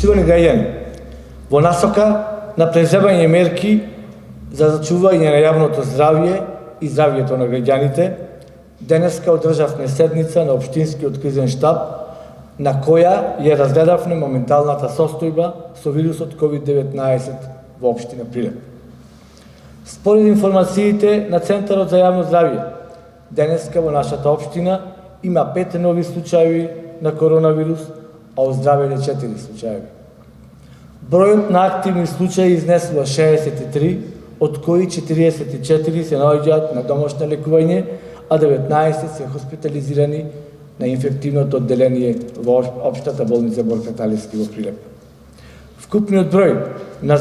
Почитувани граѓани, во насока на преземање мерки за зачување на јавното здравје и здравјето на граѓаните, денеска одржавме седница на Општинскиот кризен штаб, на која ја разгледавме моменталната состојба со вирусот COVID-19 во општина Прилеп. Според информациите на Центарот за јавно здравје, денеска во нашата општина има 5 нови случаи на коронавирус, а оздравеле 4 случаи. Бројот на активни случаи изнесува 63, од кои 44 се наоѓаат на домашно лекување, а 19 се хоспитализирани на инфективното одделение во Општата болница Борка Талевски во Прилеп. Вкупниот број на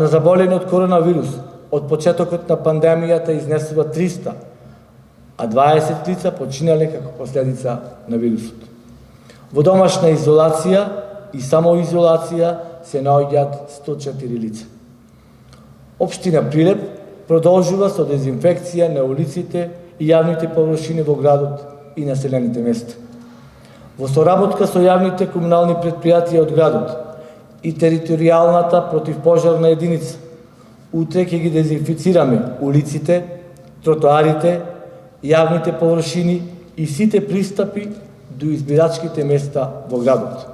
заболени од коронавирус од почетокот на пандемијата изнесува 300, а 20 лица починале како последица на вирусот. Во домашна изолација и самоизолација се наоѓаат 104 лица. Општина Прилеп продолжува со дезинфекција на улиците и јавните површини во градот и населените места. Во соработка со јавните комунални претпријатија од градот и територијалната противпожарна единица, утре ќе ги дезинфицираме улиците, тротоарите, јавните површини и сите пристапи до избирачките места во градот.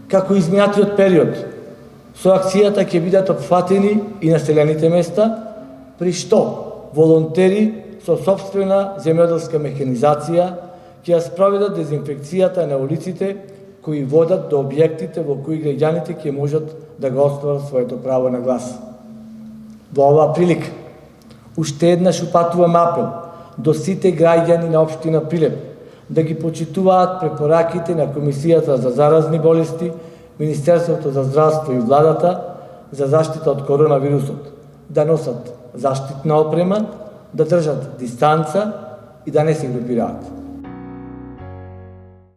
Како изминатиот период, со акцијата ќе бидат опфатени и населените места, при што волонтери со сопствена земјоделска механизација ќе ја спроведат дезинфекцијата на улиците кои водат до објектите во кои граѓаните ќе можат да го остварат своето право на глас. Во оваа прилика, уште еднаш упатувам апел до сите граѓани на општина Прилеп да ги почитуваат препораките на Комисијата за заразни болести, Министерството за здравство и владата за заштита од коронавирусот, да носат заштитна опрема, да држат дистанца и да не се групираат.